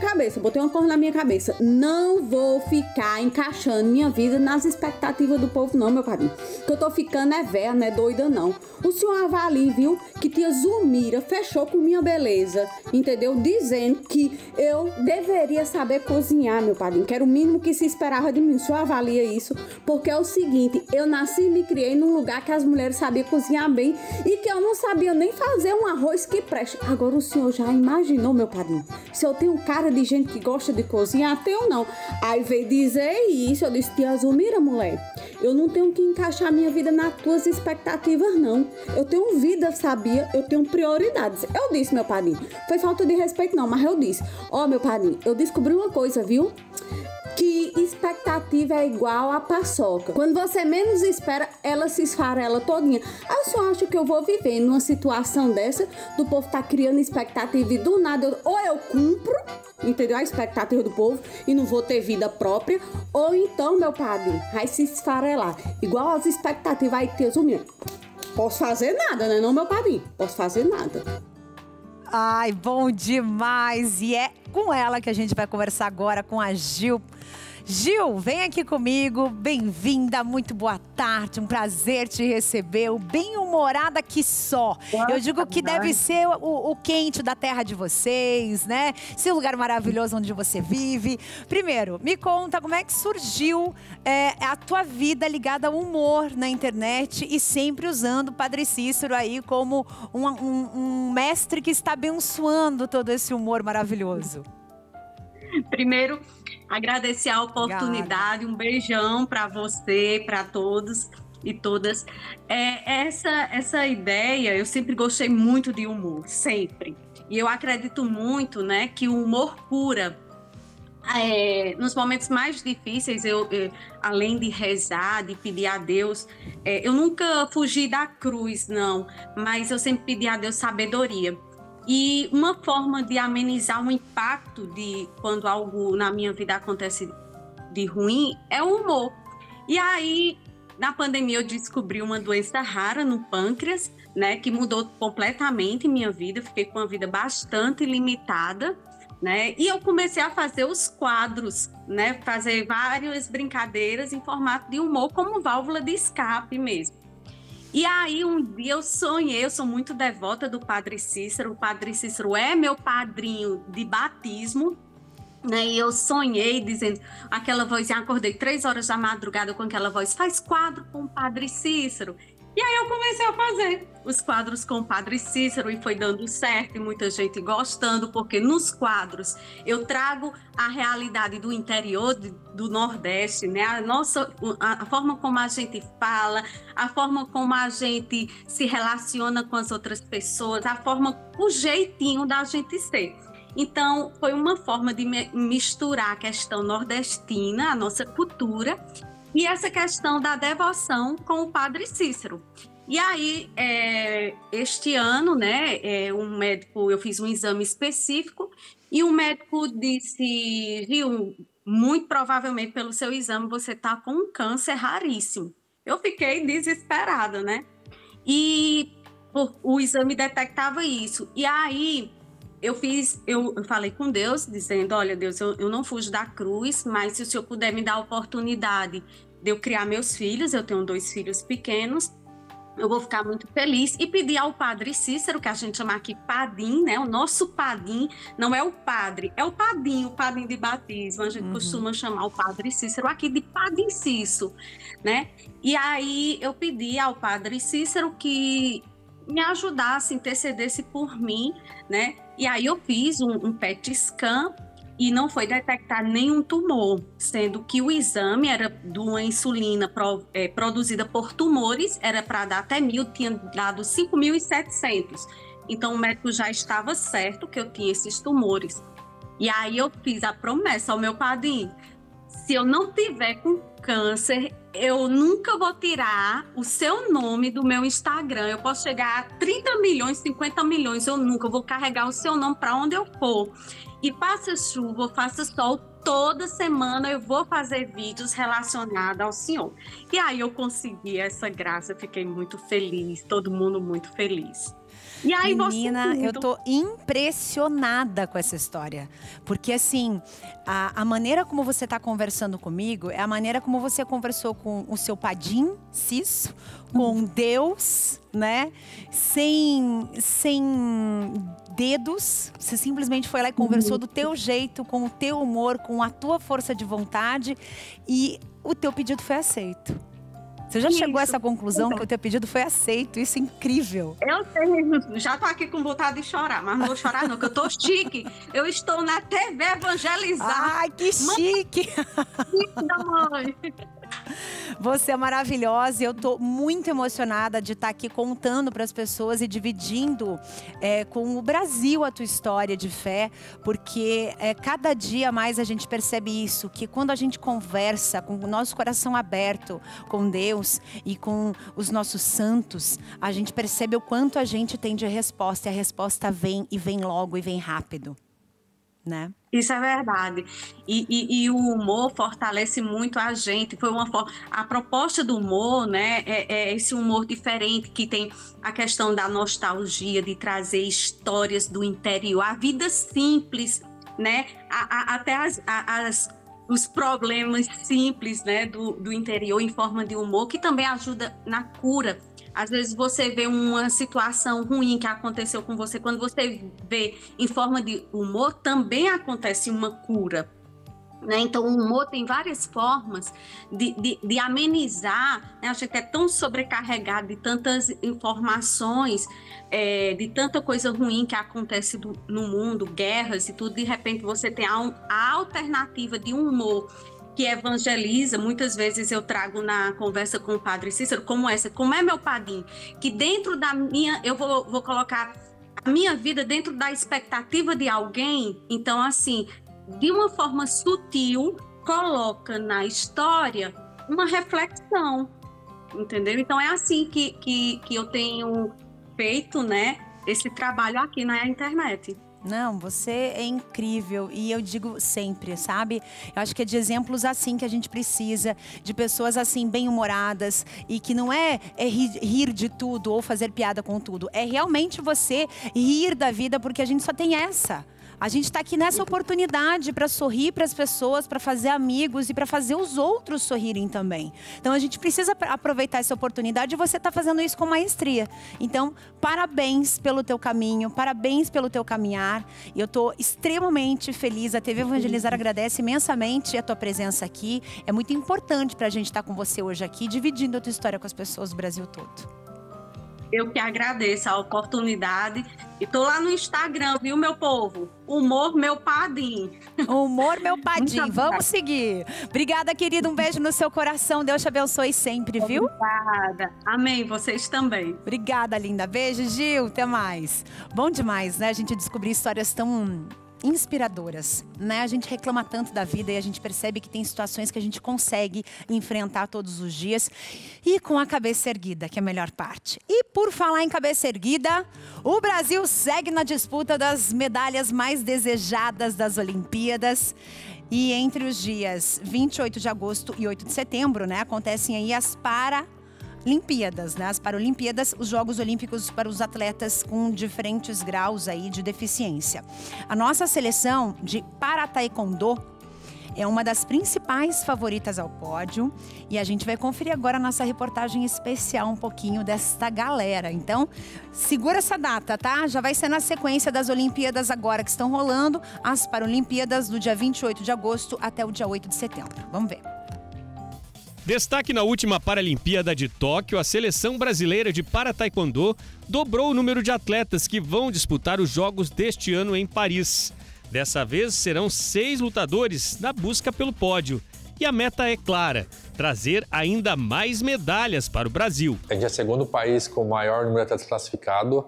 cabeça, não vou ficar encaixando minha vida nas expectativas do povo não, meu padrinho, que eu tô ficando é velha, não é doida não. O senhor avalie, viu, que tia Zulmira fechou com minha beleza, entendeu, dizendo que eu deveria saber cozinhar, meu padrinho, que era o mínimo que se esperava de mim. O senhor avalia isso, porque é o seguinte, eu nasci e me criei num lugar que as mulheres sabiam cozinhar bem e que eu não sabia nem fazer um arroz que preste. Agora o senhor já imaginou, meu padrinho, se eu tenho cara de gente que gosta de cozinhar? Tenho não. Aí veio dizer isso, eu disse, tia Zulmira, mulher, eu não tenho que encaixar minha vida nas tuas expectativas não, eu tenho vida, sabia, eu tenho prioridades. Eu disse, meu padrinho, foi falta de respeito não, mas eu disse, ó, meu padrinho, eu descobri uma coisa, viu, que expectativa é igual a paçoca. Quando você menos espera, ela se esfarela todinha. Eu só acho que eu vou viver numa situação dessa, do povo tá criando expectativa e do nada, ou eu cumpro, entendeu? A expectativa do povo e não vou ter vida própria, ou então, meu padre, vai se esfarelar. Igual as expectativas aí, tia Zulmira. Posso fazer nada, né não, meu padrinho? Posso fazer nada. Ai, bom demais! E é com ela que a gente vai conversar agora, com a Gil. Gil, vem aqui comigo, bem-vinda, muito boa tarde, um prazer te receber, o bem-humorada que só. Eu digo que deve ser o quente da terra de vocês, né? Esse lugar maravilhoso onde você vive. Primeiro, me conta como é que surgiu a tua vida ligada ao humor na internet e sempre usando o Padre Cícero aí como um mestre que está abençoando todo esse humor maravilhoso. Primeiro, agradecer a oportunidade, um beijão para você, para todos e todas. Essa ideia, eu sempre gostei muito de humor, sempre. E eu acredito muito, né, que o humor cura. Nos momentos mais difíceis, além de rezar, de pedir a Deus, eu nunca fugi da cruz, não, mas eu sempre pedi a Deus sabedoria. E uma forma de amenizar o impacto de quando algo na minha vida acontece de ruim é o humor. E aí, na pandemia, eu descobri uma doença rara no pâncreas, né, que mudou completamente minha vida. Fiquei com uma vida bastante limitada, né? E eu comecei a fazer os quadros, né, fazer várias brincadeiras em formato de humor, como válvula de escape mesmo. E aí, um dia eu sonhei, eu sou muito devota do Padre Cícero, o Padre Cícero é meu padrinho de batismo, né? E eu sonhei dizendo, aquela vozinha, acordei 3 horas da madrugada com aquela voz, faz quadro com o Padre Cícero. E aí eu comecei a fazer os quadros com o Padre Cícero e foi dando certo e muita gente gostando, porque nos quadros eu trago a realidade do interior do Nordeste, né? A forma como a gente fala, a forma como a gente se relaciona com as outras pessoas, o jeitinho da gente ser. Então, foi uma forma de misturar a questão nordestina, a nossa cultura, e essa questão da devoção com o Padre Cícero. E aí, este ano, né, eu fiz um exame específico e o médico disse, viu, muito provavelmente pelo seu exame você está com um câncer raríssimo. Eu fiquei desesperada, né? E o exame detectava isso. E aí, eu falei com Deus, dizendo, olha, Deus, eu não fujo da cruz, mas se o Senhor puder me dar a oportunidade de eu criar meus filhos, eu tenho 2 filhos pequenos, eu vou ficar muito feliz. E pedir ao Padre Cícero, que a gente chama aqui Padim, né? O nosso Padim, não é o padre, é o Padim de batismo. A gente costuma chamar o Padre Cícero aqui de Padim Cícero, né? E aí eu pedi ao Padre Cícero que me ajudasse, intercedesse por mim, né? E aí eu fiz um PET scan e não foi detectado nenhum tumor, sendo que o exame era de uma insulina produzida por tumores, era para dar até 1.000, tinha dado 5.700. Então o médico já estava certo que eu tinha esses tumores. E aí eu fiz a promessa ao meu padrinho, se eu não tiver com câncer, eu nunca vou tirar o seu nome do meu Instagram. Eu posso chegar a 30 milhões, 50 milhões, eu nunca vou carregar o seu nome para onde eu for. E faça chuva, faça sol, toda semana eu vou fazer vídeos relacionados ao Senhor. E aí eu consegui essa graça, fiquei muito feliz, todo mundo muito feliz. E aí, menina, eu tô impressionada com essa história. Porque, assim, a maneira como você tá conversando comigo é a maneira como você conversou com o seu Padim, Cisso, com Deus, né? Sem dedos. Você simplesmente foi lá e conversou do teu jeito, com o teu humor, com a tua força de vontade. E o teu pedido foi aceito. Você já chegou a essa conclusão que o teu pedido foi aceito? Isso é incrível. Eu tenho, já tô aqui com vontade de chorar, mas não vou chorar não, que eu tô chique. Eu estou na TV Evangelizar. Ai, que chique! Linda, mãe! Você é maravilhosa e eu tô muito emocionada de estar aqui contando para as pessoas e dividindo com o Brasil a tua história de fé, porque cada dia mais a gente percebe isso, que quando a gente conversa com o nosso coração aberto com Deus e com os nossos santos, a gente percebe o quanto a gente tem de resposta, e a resposta vem e vem logo e vem rápido, né? Isso é verdade. E o humor fortalece muito a gente. Foi a proposta do humor, né? É esse humor diferente que tem a questão da nostalgia, de trazer histórias do interior, a vida simples, né? Até os problemas simples, né? do interior em forma de humor, que também ajuda na cura. Às vezes você vê uma situação ruim que aconteceu com você, quando você vê em forma de humor, também acontece uma cura, né? Então o humor tem várias formas de amenizar, né? A gente é tão sobrecarregado de tantas informações, de tanta coisa ruim que acontece no mundo, guerras e tudo, de repente você tem a alternativa de um humor que evangeliza. Muitas vezes eu trago na conversa com o Padre Cícero, como é meu Padim, que dentro da minha, eu vou colocar a minha vida dentro da expectativa de alguém. Então, assim, de uma forma sutil, coloca na história uma reflexão, entendeu? Então é assim que eu tenho feito, né, esse trabalho aqui na internet. Não, você é incrível e eu digo sempre, sabe? Eu acho que é de exemplos assim que a gente precisa, de pessoas assim bem-humoradas e que não é rir de tudo ou fazer piada com tudo, é realmente você rir da vida, porque a gente só tem essa. A gente está aqui nessa oportunidade para sorrir para as pessoas, para fazer amigos e para fazer os outros sorrirem também. Então a gente precisa aproveitar essa oportunidade e você está fazendo isso com maestria. Então, parabéns pelo teu caminho, parabéns pelo teu caminhar. E eu estou extremamente feliz. A TV Evangelizar agradece imensamente a tua presença aqui. É muito importante para a gente estar com você hoje aqui, dividindo a tua história com as pessoas do Brasil todo. Eu que agradeço a oportunidade. E tô lá no Instagram, viu, meu povo? Humor Meu Padim. Humor Meu Padim. Vamos seguir. Obrigada, querida. Um beijo no seu coração. Deus te abençoe sempre, viu? Obrigada. Amém. Vocês também. Obrigada, linda. Beijo, Gil. Até mais. Bom demais, né? A gente descobrir histórias tão inspiradoras, né? A gente reclama tanto da vida e a gente percebe que tem situações que a gente consegue enfrentar todos os dias e com a cabeça erguida, que é a melhor parte. E por falar em cabeça erguida, o Brasil segue na disputa das medalhas mais desejadas das Olimpíadas. E entre os dias 28 de agosto e 8 de setembro, né, acontecem aí as Paralimpíadas, né? As Paralimpíadas, os Jogos Olímpicos para os atletas com diferentes graus aí de deficiência. A nossa seleção de Parataekwondo é uma das principais favoritas ao pódio e a gente vai conferir agora a nossa reportagem especial um pouquinho desta galera. Então, segura essa data, tá? Já vai ser na sequência das Olimpíadas agora que estão rolando, as Paralimpíadas do dia 28 de agosto até o dia 8 de setembro. Vamos ver. Destaque na última Paralimpíada de Tóquio, a seleção brasileira de Parataekwondo dobrou o número de atletas que vão disputar os Jogos deste ano em Paris. Dessa vez serão 6 lutadores na busca pelo pódio. E a meta é clara, trazer ainda mais medalhas para o Brasil. A gente é o segundo país com o maior número de atletas classificados,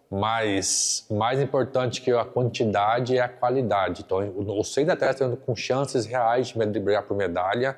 mas mais importante que a quantidade é a qualidade. Então, os 6 atletas estão com chances reais de brigar por medalha.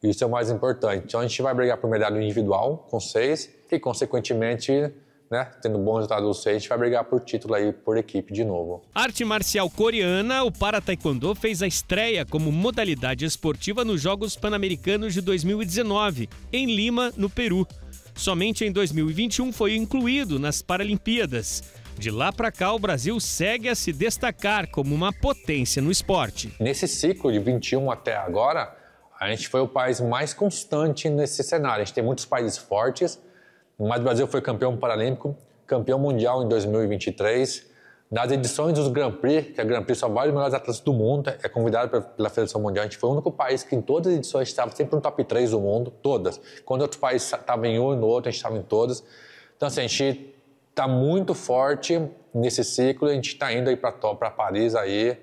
Isso é o mais importante. Então a gente vai brigar por medalha individual com 6 e, consequentemente, né, tendo bom resultado dos 6, a gente vai brigar por título aí, por equipe de novo. Arte marcial coreana, o Para-Taekwondo fez a estreia como modalidade esportiva nos Jogos Pan-Americanos de 2019, em Lima, no Peru. Somente em 2021 foi incluído nas Paralimpíadas. De lá para cá, o Brasil segue a se destacar como uma potência no esporte. Nesse ciclo de 21 até agora, a gente foi o país mais constante nesse cenário. A gente tem muitos países fortes, mas o Brasil foi campeão paralímpico, campeão mundial em 2023. Nas edições dos Grand Prix, que a Grand Prix só vai os melhores atletas do mundo, é convidado pela Federação Mundial. A gente foi o único país que em todas as edições estava sempre no top 3 do mundo, todas. Quando outros países estavam em um e no outro, a gente estava em todas. Então, assim, a gente está muito forte nesse ciclo, a gente está indo aí para Paris aí.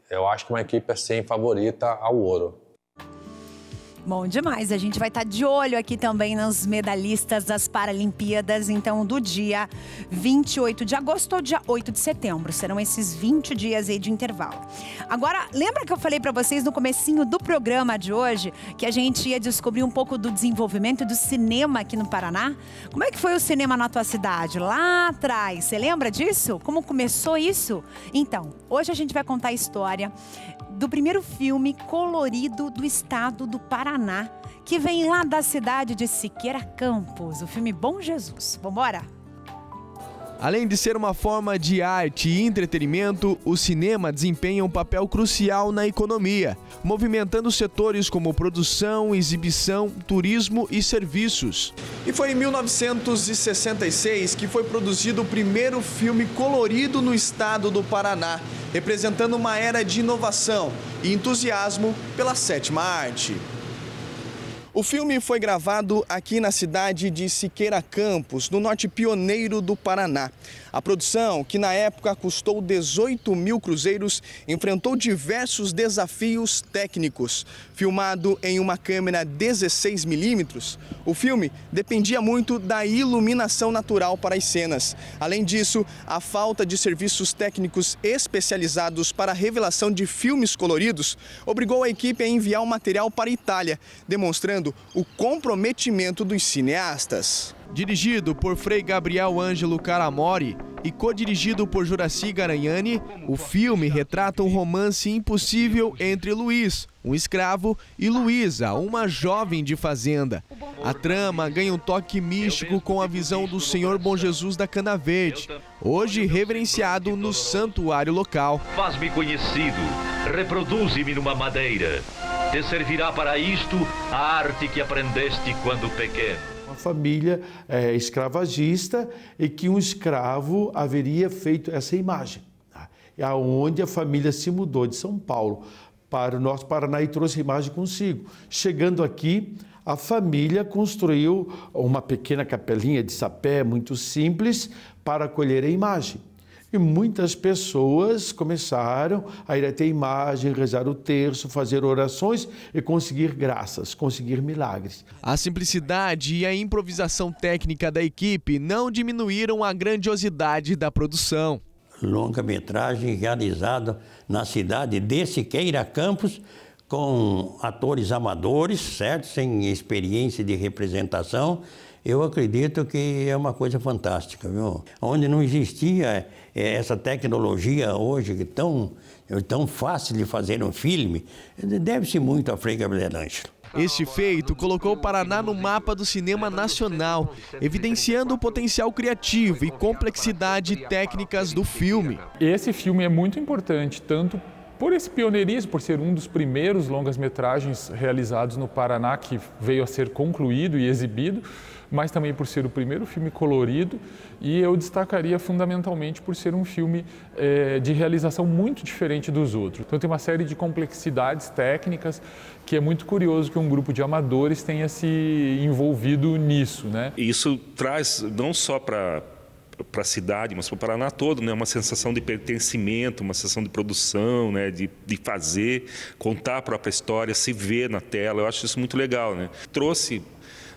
Eu acho que uma equipe assim favorita ao ouro. Bom demais, a gente vai estar de olho aqui também nos medalhistas das Paralimpíadas, então do dia 28 de agosto ao dia 8 de setembro, serão esses 20 dias aí de intervalo. Agora, lembra que eu falei para vocês no comecinho do programa de hoje, que a gente ia descobrir um pouco do desenvolvimento do cinema aqui no Paraná? Como é que foi o cinema na tua cidade, lá atrás? Você lembra disso? Como começou isso? Então, hoje a gente vai contar a história do primeiro filme colorido do estado do Paraná, que vem lá da cidade de Siqueira Campos, o filme Bom Jesus. Vambora? Além de ser uma forma de arte e entretenimento, o cinema desempenha um papel crucial na economia, movimentando setores como produção, exibição, turismo e serviços. E foi em 1966 que foi produzido o primeiro filme colorido no estado do Paraná, representando uma era de inovação e entusiasmo pela sétima arte. O filme foi gravado aqui na cidade de Siqueira Campos, no norte pioneiro do Paraná. A produção, que na época custou 18 mil cruzeiros, enfrentou diversos desafios técnicos. Filmado em uma câmera 16mm, o filme dependia muito da iluminação natural para as cenas. Além disso, a falta de serviços técnicos especializados para a revelação de filmes coloridos obrigou a equipe a enviar o material para a Itália, demonstrando o comprometimento dos cineastas. Dirigido por Frei Gabriel Ângelo Caramori e co-dirigido por Juraci Garanhani, o filme retrata um romance impossível entre Luiz, um escravo, e Luísa, uma jovem de fazenda. A trama ganha um toque místico com a visão do Senhor Bom Jesus da Cana Verde, hoje reverenciado no santuário local. Faz-me conhecido, reproduze-me numa madeira. Te servirá para isto a arte que aprendeste quando pequeno. Uma família escravagista e que um escravo haveria feito essa imagem. Aonde a família se mudou de São Paulo para o nosso Paraná e trouxe a imagem consigo. Chegando aqui, a família construiu uma pequena capelinha de sapé muito simples para acolher a imagem. E muitas pessoas começaram a ir até a imagem, rezar o terço, fazer orações e conseguir graças, conseguir milagres. A simplicidade e a improvisação técnica da equipe não diminuíram a grandiosidade da produção. Longa-metragem realizada na cidade de Siqueira Campos, com atores amadores, certo? Sem experiência de representação. Eu acredito que é uma coisa fantástica, viu? Onde não existia essa tecnologia hoje tão fácil de fazer um filme, deve-se muito a Frei Gabriel Ângelo. Este feito colocou o Paraná no mapa do cinema nacional, evidenciando o potencial criativo e complexidade técnicas do filme. Esse filme é muito importante, tanto por esse pioneirismo, por ser um dos primeiros longas-metragens realizados no Paraná, que veio a ser concluído e exibido, mas também por ser o primeiro filme colorido, e eu destacaria fundamentalmente por ser um filme de realização muito diferente dos outros. Então tem uma série de complexidades técnicas que é muito curioso que um grupo de amadores tenha se envolvido nisso, né? Isso traz não só para a cidade, mas para o Paraná todo, né? Uma sensação de pertencimento, uma sensação de produção, né? De fazer, contar a própria história, se ver na tela. Eu acho isso muito legal, né? Trouxe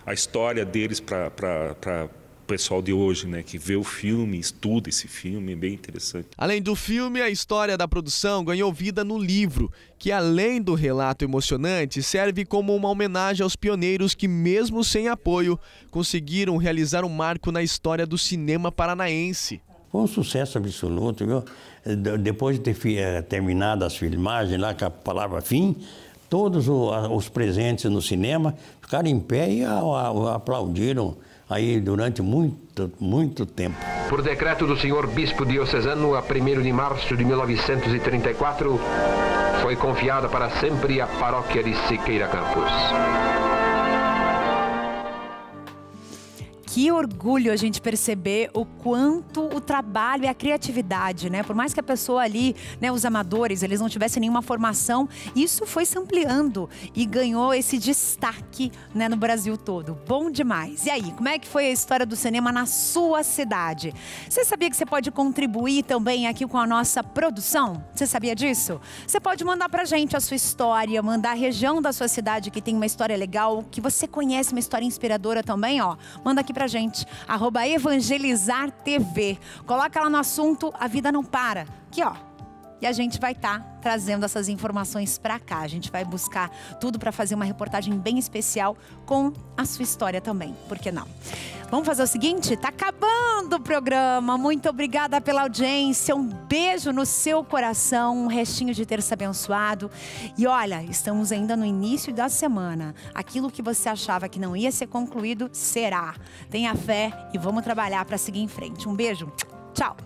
a história deles para pessoal de hoje, né, que vê o filme, estuda esse filme, é bem interessante. Além do filme, a história da produção ganhou vida no livro, que além do relato emocionante, serve como uma homenagem aos pioneiros que, mesmo sem apoio, conseguiram realizar um marco na história do cinema paranaense. Foi um sucesso absoluto, viu? Depois de ter terminado as filmagens lá com a palavra fim, todos os presentes no cinema ficaram em pé e aplaudiram aí durante muito tempo. Por decreto do senhor bispo diocesano, a 1º de março de 1934, foi confiada para sempre a paróquia de Siqueira Campos. Que orgulho a gente perceber o quanto o trabalho e a criatividade, né? Por mais que a pessoa ali, né, os amadores, eles não tivessem nenhuma formação, isso foi se ampliando e ganhou esse destaque, né, no Brasil todo. Bom demais. E aí, como é que foi a história do cinema na sua cidade? Você sabia que você pode contribuir também aqui com a nossa produção? Você sabia disso? Você pode mandar pra gente a sua história, mandar a região da sua cidade que tem uma história legal, que você conhece, uma história inspiradora também, ó. Manda aqui pra gente, @evangelizartv. Coloca lá no assunto A Vida Não Para. Aqui, ó. E a gente vai estar trazendo essas informações para cá. A gente vai buscar tudo para fazer uma reportagem bem especial com a sua história também. Por que não? Vamos fazer o seguinte? Tá acabando o programa. Muito obrigada pela audiência. Um beijo no seu coração. Um restinho de terça abençoado. E olha, estamos ainda no início da semana. Aquilo que você achava que não ia ser concluído, será. Tenha fé e vamos trabalhar para seguir em frente. Um beijo. Tchau.